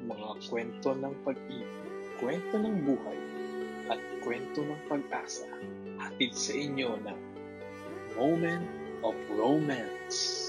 mga kwento ng pag-ibig, kwento ng buhay, at kwento ng pag-asa, hatid sa inyo ng Moment of Romance.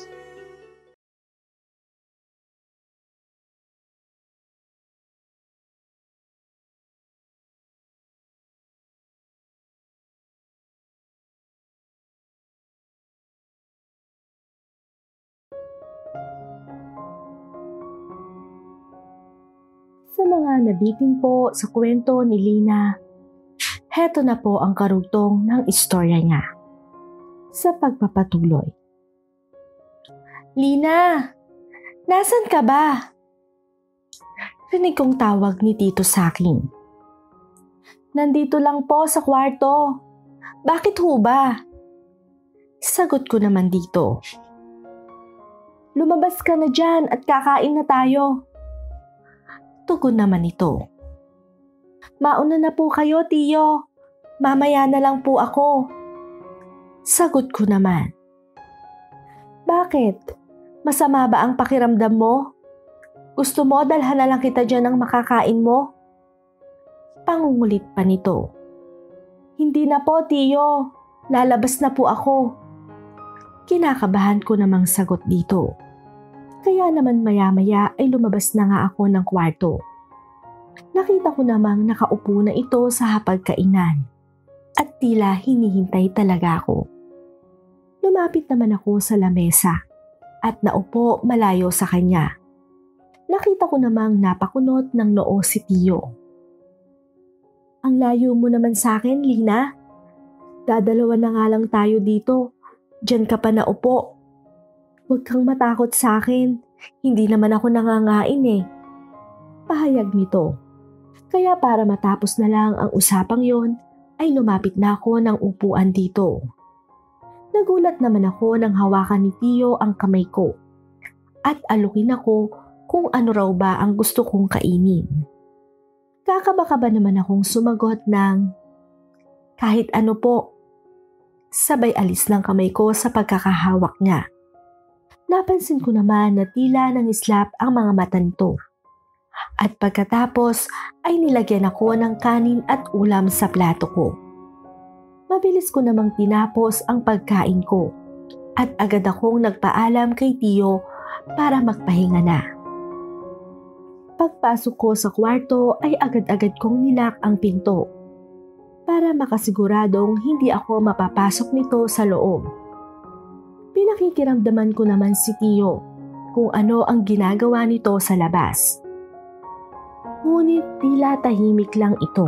Sa mga nabitin po sa kwento ni Lina, heto na po ang karugtong ng istorya niya. Sa pagpapatuloy. Lina, nasan ka ba? Rinig kong tawag ni Tito sa akin. Nandito lang po sa kwarto. Bakit ho ba? Sagot ko naman dito. Lumabas ka na dyan at kakain na tayo. Tugon naman ito. Mauna na po kayo, Tiyo. Mamaya na lang po ako. Sagot ko naman. Bakit? Masama ba ang pakiramdam mo? Gusto mo dalhan na lang kita dyan ng makakain mo? Pangungulit pa nito. Hindi na po, Tiyo. Lalabas na po ako. Kinakabahan ko namang sagot dito. Kaya naman maya-maya ay lumabas na nga ako ng kwarto. Nakita ko namang nakaupo na ito sa hapagkainan at tila hinihintay talaga ako. Lumapit naman ako sa lamesa at naupo malayo sa kanya. Nakita ko namang napakunot ng noo si Tiyo. Ang layo mo naman sa akin, Lina. Dadalawa na nga lang tayo dito. Diyan ka pa naupo. Huwag kang matakot sa akin. Hindi naman ako nangangain eh. Pahayag nito. Kaya para matapos na lang ang usapang yon, ay lumapit na ako ng upuan dito. Nagulat naman ako nang hawakan ni Tiyo ang kamay ko. At alukin ako kung ano raw ba ang gusto kong kainin. Kakaba-kaba naman akong sumagot ng, kahit ano po. Sabay alis ng kamay ko sa pagkakahawak niya. Napansin ko naman na tila nangislap ang mga mata nito. At pagkatapos ay nilagyan ako ng kanin at ulam sa plato ko. Mabilis ko namang tinapos ang pagkain ko at agad akong nagpaalam kay Tiyo para magpahinga na. Pagpasok ko sa kwarto ay agad-agad kong nilak ang pinto para makasiguradong hindi ako mapapasok nito sa loob. Pinakikiramdaman ko naman si Tiyo kung ano ang ginagawa nito sa labas. Ngunit tila tahimik lang ito.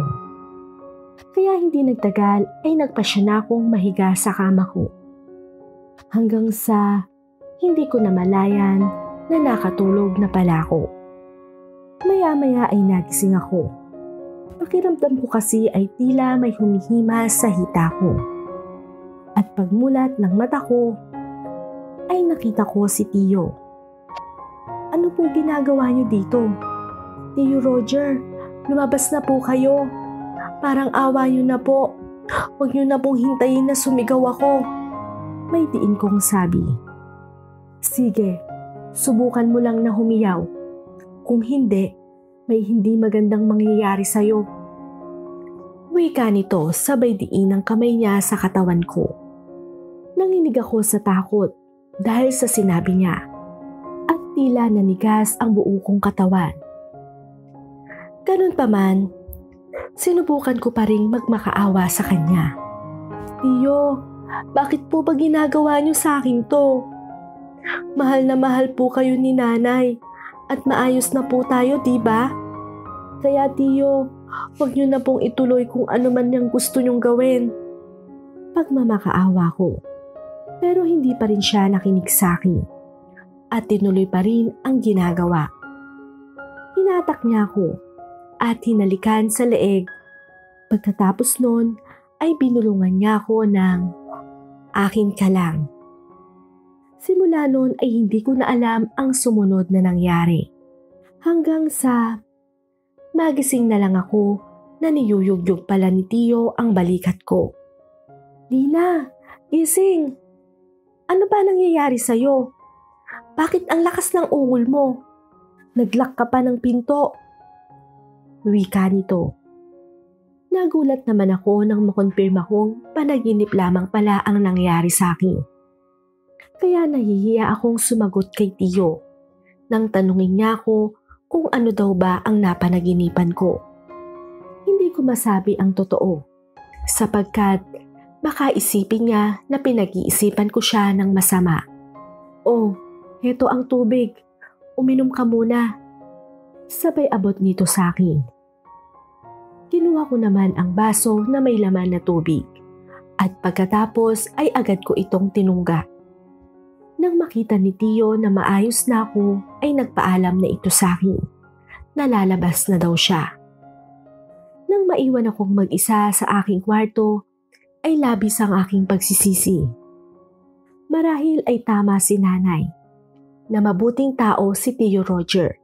Kaya hindi nagtagal ay nagpasya na akong mahiga sa kama ko. Hanggang sa hindi ko namalayan na nakatulog na pala ako. Maya-maya ay nagising ako. Pakiramdam ko kasi ay tila may humihimas sa hita ko. At pagmulat ng mata ko, ay nakita ko si Tiyo. Ano pong ginagawa niyo dito? Tiyo Roger, lumabas na po kayo. Parang awa niyo na po. Huwag niyo na pong hintayin na sumigaw ako. May diin kong sabi. Sige, subukan mo lang na humiyaw. Kung hindi, may hindi magandang mangyayari sa'yo. Wika nito sabay diin ang kamay niya sa katawan ko. Nanginig ako sa takot dahil sa sinabi niya at tila nanigas ang buo kong katawan. Ganun pa man, sinubukan ko pa ring magmakaawa sa kanya. Tiyo, bakit po ba ginagawa niyo sa akin to? Mahal na mahal po kayo ni nanay at maayos na po tayo, diba? Kaya Tiyo, huwag niyo na pong ituloy kung ano man yung gusto niyong gawin. Pagmamakaawa ko. Pero hindi pa rin siya nakinig sa akin at tinuloy pa rin ang ginagawa. Hinatak niya ako at hinalikan sa leeg. Pagkatapos nun ay binulungan niya ako ng akin ka lang. Simula nun ay hindi ko na alam ang sumunod na nangyari. Hanggang sa magising na lang ako na niyuyugyug pala ni Tiyo ang balikat ko. Lina, gising! Ano ba nangyayari sa'yo? Bakit ang lakas ng ungol mo? Naglock ka pa ng pinto. Wika nito. Nagulat naman ako nang makonfirma kong panaginip lamang pala ang nangyari sa akin. Kaya nahihiya akong sumagot kay Tiyo nang tanungin niya ako kung ano daw ba ang napanaginipan ko. Hindi ko masabi ang totoo sapagkat baka isipin niya na pinag-iisipan ko siya ng masama. Oh, heto ang tubig. Uminom ka muna. Sabay abot nito sa akin. Kinuha ko naman ang baso na may laman na tubig at pagkatapos ay agad ko itong tinungga. Nang makita ni Tiyo na maayos na ako ay nagpaalam na ito sa akin. Nalalabas na daw siya. Nang maiwan akong mag-isa sa aking kwarto ay labis ang aking pagsisisi. Marahil ay tama si nanay na mabuting tao si Tio Roger.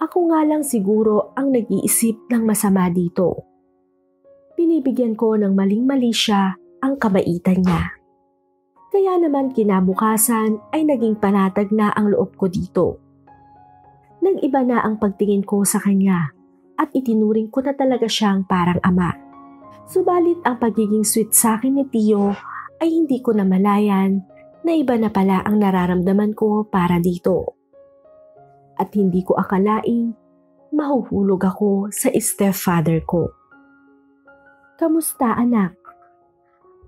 Ako nga lang siguro ang nag-iisip ng masama dito. Binibigyan ko ng maling-mali siya ang kabaitan niya. Kaya naman kinabukasan ay naging panatag na ang loob ko dito. Nag-iba na ang pagtingin ko sa kanya at itinuring ko na talaga siyang parang ama. Subalit ang pagiging sweet sa akin ni Tio ay hindi ko namalayan na iba na pala ang nararamdaman ko para dito. At hindi ko akalaing mahuhulog ako sa stepfather ko. Kamusta anak?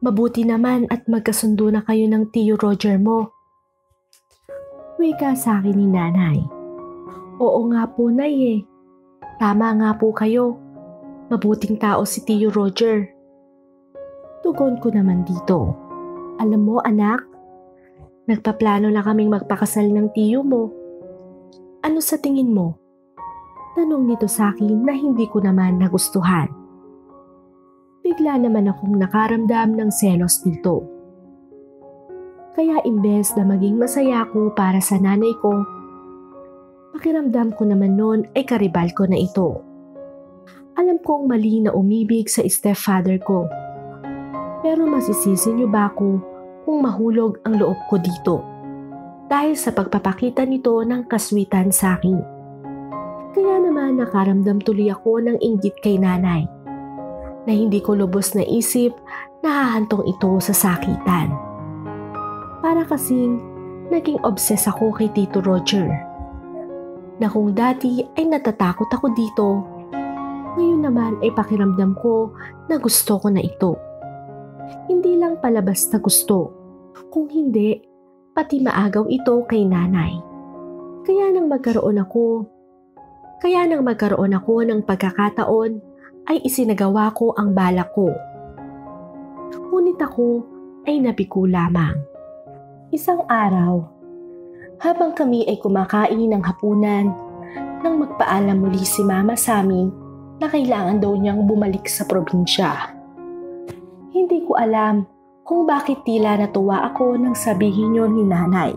Mabuti naman at magkasundo na kayo ng Tio Roger mo. Wika sa akin ni nanay. Oo nga po nay eh. Tama nga po kayo. Mabuting tao si Tio Roger. Tugon ko naman dito. Alam mo anak, nagpaplano na kaming magpakasal ng tiyo mo. Ano sa tingin mo? Tanong nito sa akin na hindi ko naman nagustuhan. Bigla naman akong nakaramdam ng selos dito. Kaya imbes na maging masaya ako para sa nanay ko, pakiramdam ko naman noon ay karibal ko na ito. Alam kong mali na umibig sa stepfather ko. Pero masisisi niyo ba ako kung mahulog ang loob ko dito? Dahil sa pagpapakita nito ng kaswitan sa akin. Kaya naman nakaramdam tuloy ako ng inggit kay nanay na hindi ko lubos na isip na hahantong ito sa sakitan. Para kasing naging obses ako kay Tito Roger na kung dati ay natatakot ako dito, ngayon naman ay pakiramdam ko na gusto ko na ito. Hindi lang palabas na gusto, kung hindi pati maagaw ito kay nanay. Kaya nang magkaroon ako ng pagkakataon ay isinagawa ko ang balak ko. Ngunit ako ay nabigo lamang. Isang araw, habang kami ay kumakain ng hapunan, nang magpaalam muli si mama sa amin na kailangan daw niyang bumalik sa probinsya. Hindi ko alam kung bakit tila natuwa ako nang sabihin yon ni nanay.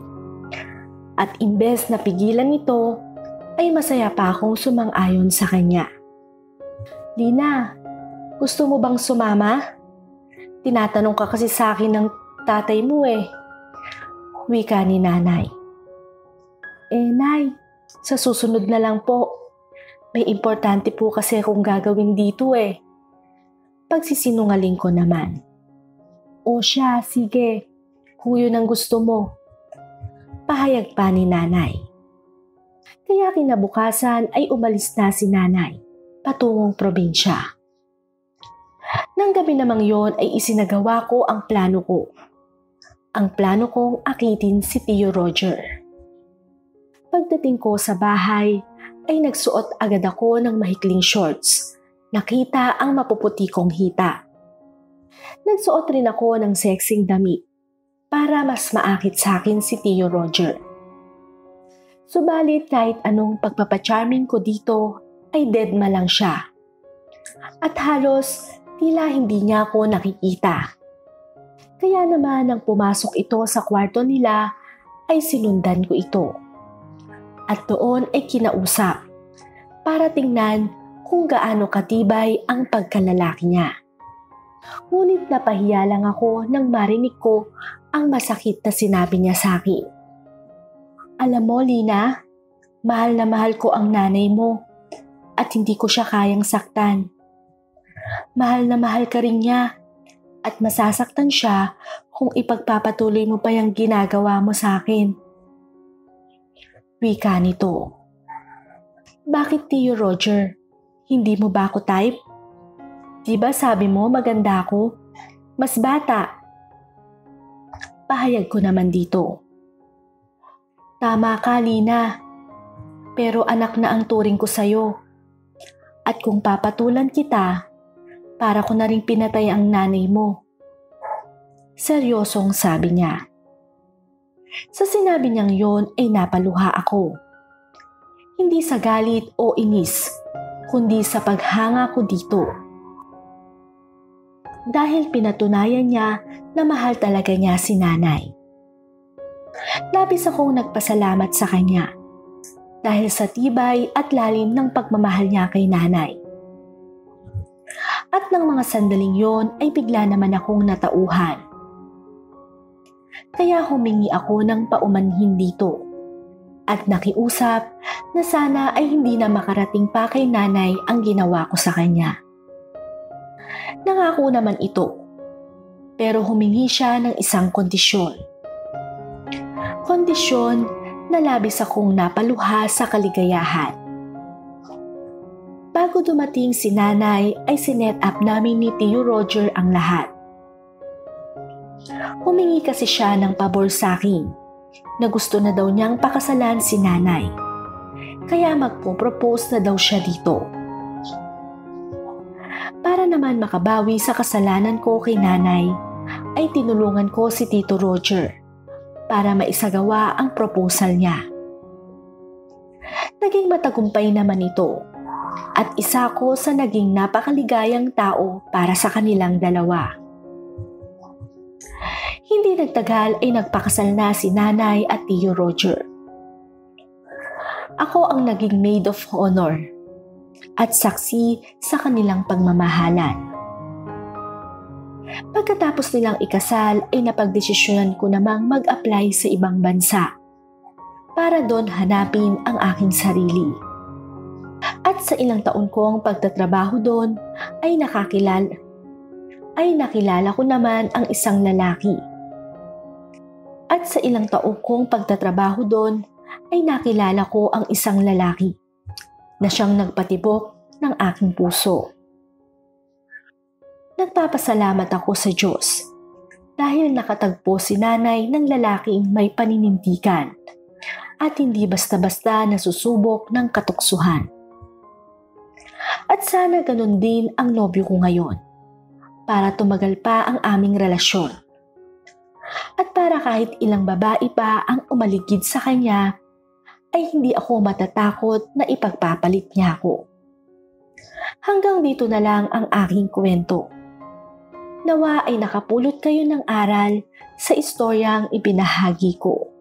At imbes na pigilan ito, ay masaya pa akong sumang-ayon sa kanya. Lina, gusto mo bang sumama? Tinatanong ka kasi sa akin ng tatay mo eh. Wika ni nanay. Nay, sa susunod na lang po. May importante po kasi akong gagawin dito eh. Pagsisinungaling ko naman. O siya, sige, kung yun ang gusto mo. Pahayag pa ni nanay. Kaya kinabukasan ay umalis na si nanay, patungong probinsya. Nang gabi namang yon ay isinagawa ko ang plano ko. Ang plano kong akitin si Tio Roger. Pagdating ko sa bahay ay nagsuot agad ako ng mahikling shorts. Nakita ang mapuputi kong hita. Nagsuot rin ako ng sexing damit para mas maakit sa akin si Tio Roger. Subalit kahit anong pagpapacharming ko dito ay deadma lang siya. At halos tila hindi niya ako nakikita. Kaya naman nang pumasok ito sa kwarto nila ay sinundan ko ito. At doon ay kinausap para tingnan kung gaano katibay ang pagkalalaki niya. Ngunit napahiya lang ako nang marinig ko ang masakit na sinabi niya sa akin. Alam mo, Lina, Mahal na mahal ko ang nanay mo at hindi ko siya kayang saktan. Mahal na mahal ka rin niya at masasaktan siya kung ipagpapatuloy mo pa yung ginagawa mo sa akin. Wika nito. Bakit Tio Roger? Hindi mo ba ako type? Diba sabi mo maganda ako? Mas bata. Pahayag ko naman dito. Tama ka, Lina. Pero anak na ang turing ko sa'yo. At kung papatulan kita, para ko na rin pinatay ang nanay mo. Seryosong sabi niya. Sa sinabi niyang yon ay napaluha ako. Hindi sa galit o inis, kundi sa paghanga ko dito. Dahil pinatunayan niya na mahal talaga niya si nanay. Labis akong nagpasalamat sa kanya dahil sa tibay at lalim ng pagmamahal niya kay nanay. At ng mga sandaling yon ay bigla naman akong natauhan. Kaya humingi ako ng paumanhin dito at nakiusap na sana ay hindi na makarating pa kay nanay ang ginawa ko sa kanya. Nangako naman ito, pero humingi siya ng isang kondisyon. Kondisyon na labis akong napaluha sa kaligayahan. Bago dumating si nanay ay sinet up namin ni Tio Roger ang lahat. Humingi kasi siya ng pabor sa akin na gusto na daw niyang pakasalan si nanay. Kaya magpo-propose na daw siya dito. Para naman makabawi sa kasalanan ko kay nanay, ay tinulungan ko si Tito Roger para maisagawa ang proposal niya. Naging matagumpay naman ito at isa ko sa naging napakaligayang tao para sa kanilang dalawa. Hindi nagtagal ay nagpakasal na si nanay at Tio Roger. Ako ang naging maid of honor at saksi sa kanilang pagmamahalan. Pagkatapos nilang ikasal ay napagdesisyonan ko namang mag-apply sa ibang bansa para doon hanapin ang aking sarili. At sa ilang taon kong pagtatrabaho doon ay nakilala ko naman ang isang lalaki. At sa ilang taon kong pagtatrabaho doon ay nakilala ko ang isang lalaki na siyang nagpatibok ng aking puso. Nagpapasalamat ako sa Diyos dahil nakatagpo si nanay ng lalaking may paninindigan at hindi basta-basta nasusubok ng katuksuhan. At sana ganun din ang nobyo ko ngayon para tumagal pa ang aming relasyon. At para kahit ilang babae pa ang umaligid sa kanya, ay hindi ako matatakot na ipagpapalit niya ako. Hanggang dito na lang ang aking kwento. Nawa ay nakapulot kayo ng aral sa istoryang ibinahagi ko.